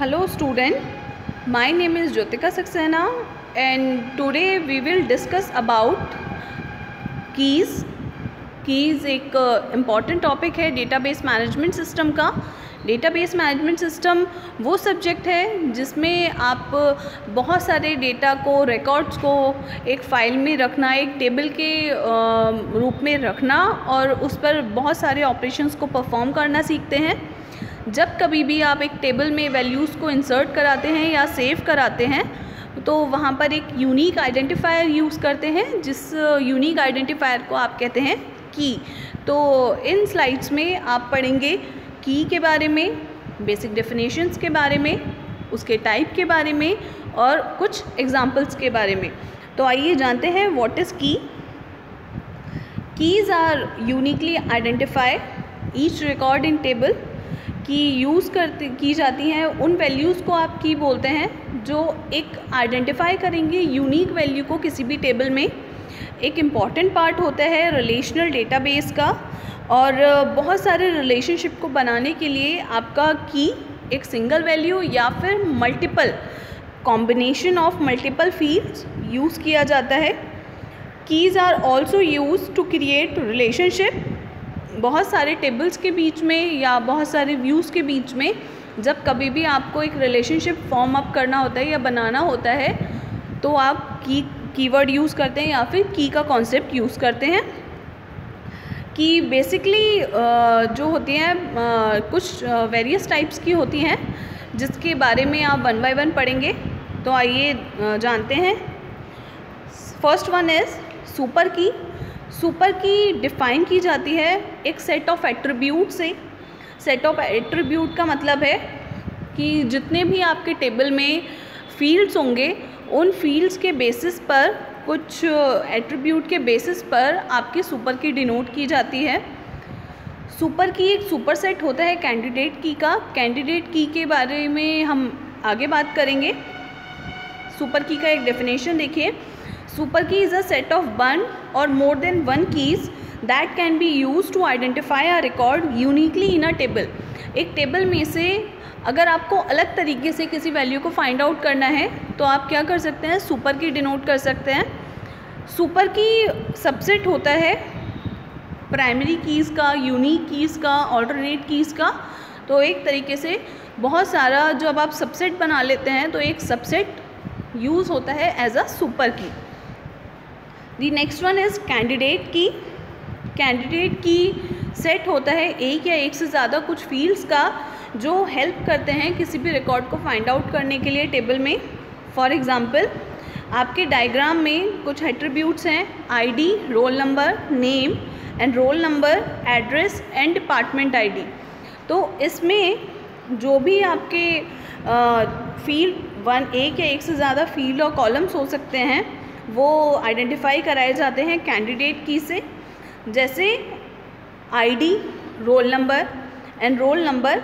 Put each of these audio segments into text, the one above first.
Hello student, my name is Jyotika Saxena and today we will discuss about keys. Keys एक important topic है database management system का। Database management system वो subject है जिसमें आप बहुत सारे डेटा को, रिकॉर्ड्स को एक फ़ाइल में रखना, एक टेबल के रूप में रखना और उस पर बहुत सारे ऑपरेशंस को परफॉर्म करना सीखते हैं। जब कभी भी आप एक टेबल में वैल्यूज़ को इंसर्ट कराते हैं या सेव कराते हैं तो वहाँ पर एक यूनिक आइडेंटिफायर यूज़ करते हैं, जिस यूनिक आइडेंटिफायर को आप कहते हैं की। तो इन स्लाइड्स में आप पढ़ेंगे की के बारे में, बेसिक डेफिनेशंस के बारे में, उसके टाइप के बारे में और कुछ एग्जांपल्स के बारे में। तो आइए जानते हैं what is key. Keys are uniquely identify each record in table. Key use की जाती हैं उन वैल्यूज़ को आप की बोलते हैं जो एक आइडेंटिफाई करेंगे यूनिक वैल्यू को किसी भी टेबल में। एक इम्पॉर्टेंट पार्ट होता है रिलेशनल डेटाबेस का, और बहुत सारे रिलेशनशिप को बनाने के लिए आपका की एक सिंगल वैल्यू या फिर multiple combination of multiple fields use किया जाता है। Keys are also use to create relationship. बहुत सारे टेबल्स के बीच में या बहुत सारे व्यूज़ के बीच में जब कभी भी आपको एक रिलेशनशिप फॉर्म अप करना होता है या बनाना होता है तो आप कीवर्ड यूज़ करते हैं या फिर की का कॉन्सेप्ट यूज़ करते हैं। की बेसिकली जो होती हैं कुछ वेरियस टाइप्स की होती हैं जिसके बारे में आप वन बाय वन पढ़ेंगे। तो आइए जानते हैं। फर्स्ट वन इज़ सुपर की। सुपर की डिफ़ाइन की जाती है एक सेट ऑफ एट्रीब्यूट से। सेट ऑफ एट्रीब्यूट का मतलब है कि जितने भी आपके टेबल में फील्ड्स होंगे उन फील्ड्स के बेसिस पर, कुछ एट्रीब्यूट के बेसिस पर आपकी सुपर की डिनोट की जाती है। सुपर की एक सुपर सेट होता है कैंडिडेट की का। कैंडिडेट की के बारे में हम आगे बात करेंगे। सुपर की का एक डेफिनेशन देखिए। Super key is a set of one or more than one keys that can be use to identify a record uniquely in a table. एक टेबल में से अगर आपको अलग तरीके से किसी वैल्यू को फाइंड आउट करना है तो आप क्या कर सकते हैं, सुपर की डिनोट कर सकते हैं। सुपर की सबसेट होता है प्राइमरी कीज़ का, यूनिक कीज़ का, ऑल्टरनेट कीज़ का। तो एक तरीके से बहुत सारा जब आप सबसेट बना लेते हैं तो एक सबसेट यूज़ होता है एज अ सुपर की। दी नेक्स्ट वन इज़ कैंडिडेट की। कैंडिडेट की सेट होता है एक या एक से ज़्यादा कुछ फील्ड्स का जो हेल्प करते हैं किसी भी रिकॉर्ड को फाइंड आउट करने के लिए टेबल में। फॉर एग्ज़ाम्पल आपके डायग्राम में कुछ एट्रीब्यूट्स हैं ID, roll number, name and roll number, address and department ID. तो इसमें जो भी आपके फील्ड वन, एक या एक से ज़्यादा फील्ड और कॉलम्स हो सकते हैं वो आइडेंटिफाई कराए जाते हैं कैंडिडेट की से। जैसे ID, roll number and roll number,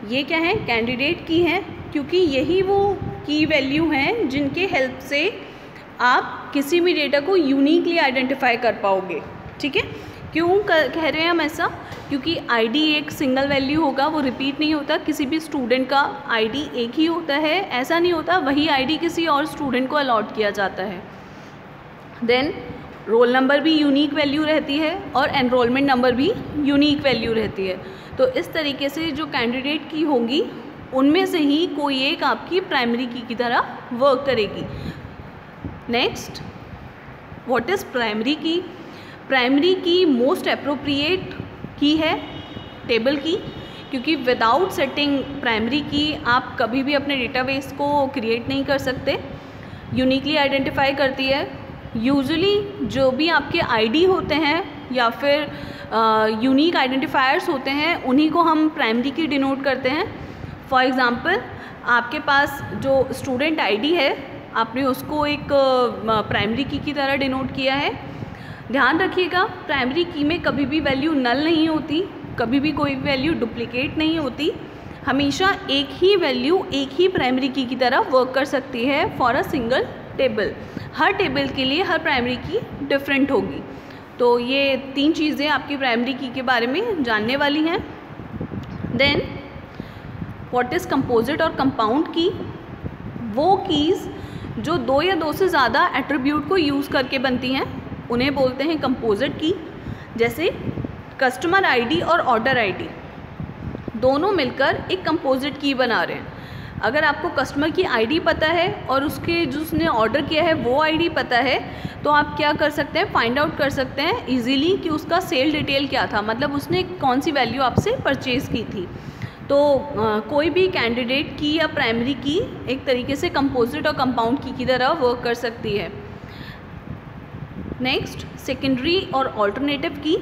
ये क्या है, कैंडिडेट की हैं, क्योंकि यही वो की वैल्यू हैं जिनके हेल्प से आप किसी भी डेटा को यूनिकली आइडेंटिफाई कर पाओगे। ठीक है, क्यों कह रहे हैं हम ऐसा, क्योंकि आईडी एक सिंगल वैल्यू होगा, वो रिपीट नहीं होता। किसी भी स्टूडेंट का आईडी एक ही होता है, ऐसा नहीं होता वही आईडी किसी और स्टूडेंट को अलॉट किया जाता है। देन रोल नंबर भी यूनिक वैल्यू रहती है और एनरोलमेंट नंबर भी यूनिक वैल्यू रहती है। तो इस तरीके से जो कैंडिडेट की होंगी उनमें से ही कोई एक आपकी प्राइमरी की तरह वर्क करेगी। नेक्स्ट, व्हाट इज़ प्राइमरी की। प्राइमरी की मोस्ट अप्रोप्रिएट की है टेबल की, क्योंकि विदाउट सेटिंग प्राइमरी की आप कभी भी अपने डेटाबेस को क्रिएट नहीं कर सकते। यूनिकली आइडेंटिफाई करती है। यूजुअली जो भी आपके आईडी होते हैं या फिर यूनिक आइडेंटिफायर्स होते हैं उन्हीं को हम प्राइमरी की डिनोट करते हैं। फॉर एग्ज़ाम्पल आपके पास जो स्टूडेंट आईडी है आपने उसको एक प्राइमरी की तरह डिनोट किया है। ध्यान रखिएगा प्राइमरी की में कभी भी वैल्यू नल नहीं होती, कभी भी कोई वैल्यू डुप्लीकेट नहीं होती। हमेशा एक ही वैल्यू एक ही प्राइमरी की तरह वर्क कर सकती है for a single table. Her table के लिए हर प्राइमरी की डिफरेंट होगी। तो ये तीन चीज़ें आपकी प्राइमरी की के बारे में जानने वाली हैं। देन व्हाट इज़ कंपोजिट और कंपाउंड की, वो कीज़ जो दो या दो से ज़्यादा एट्रीब्यूट को यूज़ करके बनती हैं उन्हें बोलते हैं कंपोजिट की। जैसे कस्टमर आईडी और ऑर्डर आईडी दोनों मिलकर एक कंपोजिट की बना रहे हैं। अगर आपको कस्टमर की आईडी पता है और उसके जो उसने ऑर्डर किया है वो आईडी पता है, तो आप क्या कर सकते हैं, फाइंड आउट कर सकते हैं इजीली कि उसका सेल डिटेल क्या था, मतलब उसने कौन सी वैल्यू आपसे परचेज़ की थी। तो कोई भी कैंडिडेट की या प्राइमरी की एक तरीके से कंपोजिट और कंपाउंड की तरह वर्क कर सकती है। नेक्स्ट, सेकेंडरी और ऑल्टरनेटिव की,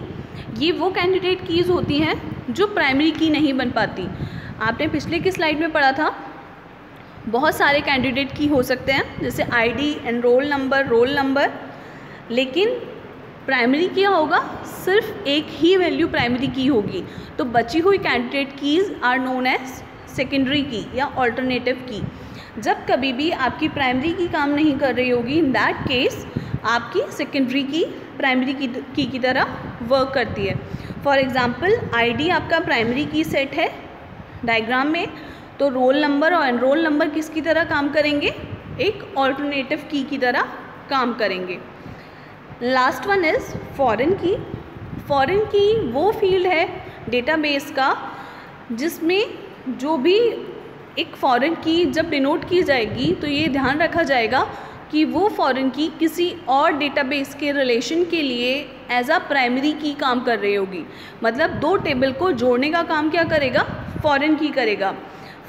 ये वो कैंडिडेट कीज़ होती हैं जो प्राइमरी की नहीं बन पाती। आपने पिछले की स्लाइड में पढ़ा था बहुत सारे कैंडिडेट की हो सकते हैं, जैसे ID, enrol number, roll number, लेकिन प्राइमरी क्या होगा, सिर्फ एक ही वैल्यू प्राइमरी की होगी। तो बची हुई candidate keys are known as secondary key या ऑल्टरनेटिव की। जब कभी भी आपकी प्राइमरी की काम नहीं कर रही होगी, इन दैट केस आपकी सेकेंडरी की प्राइमरी की तरह वर्क करती है। फॉर एग्ज़ाम्पल, आईडी आपका प्राइमरी की सेट है डायग्राम में, तो रोल नंबर और एनरोल नंबर किसकी तरह काम करेंगे, एक ऑल्टरनेटिव की तरह काम करेंगे। लास्ट वन इज़ फॉरेन की। फॉरेन की वो फील्ड है डेटाबेस का जिसमें जो भी एक फॉरेन की जब डिनोट की जाएगी तो ये ध्यान रखा जाएगा कि वो फॉरेन की किसी और डेटाबेस के रिलेशन के लिए एज अ प्राइमरी की काम कर रही होगी। मतलब दो टेबल को जोड़ने का काम क्या करेगा, फॉरेन की करेगा।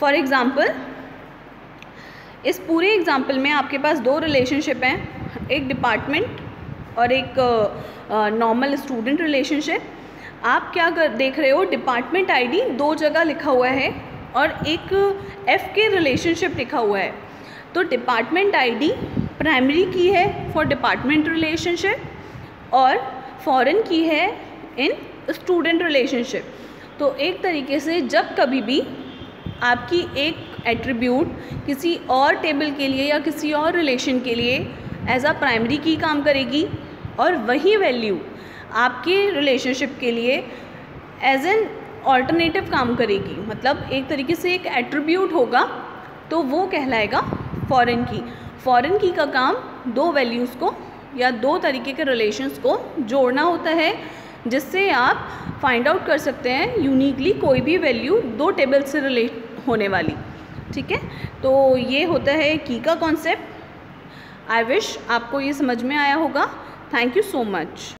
फॉर एग्ज़ाम्पल, इस पूरे एग्ज़ाम्पल में आपके पास दो रिलेशनशिप हैं, एक डिपार्टमेंट और एक नॉर्मल स्टूडेंट रिलेशनशिप। आप क्या देख रहे हो, डिपार्टमेंट आईडी दो जगह लिखा हुआ है और एक एफ के रिलेशनशिप लिखा हुआ है। तो डिपार्टमेंट आईडी प्राइमरी की है फॉर डिपार्टमेंट रिलेशनशिप और फॉरेन की है इन स्टूडेंट रिलेशनशिप। तो एक तरीके से जब कभी भी आपकी एक एट्रीब्यूट किसी और टेबल के लिए या किसी और रिलेशन के लिए एज अ प्राइमरी की काम करेगी और वही वैल्यू आपके रिलेशनशिप के लिए एज एन ऑल्टरनेटिव काम करेगी, मतलब एक तरीके से एक एट्रीब्यूट होगा, तो वो कहलाएगा फॉरेन की। फॉरेन की का काम दो वैल्यूज़ को या दो तरीके के रिलेशंस को जोड़ना होता है, जिससे आप फाइंड आउट कर सकते हैं यूनिकली कोई भी वैल्यू दो टेबल से रिलेट होने वाली। ठीक है, तो ये होता है की का कॉन्सेप्ट। आई विश आपको ये समझ में आया होगा। Thank you so much.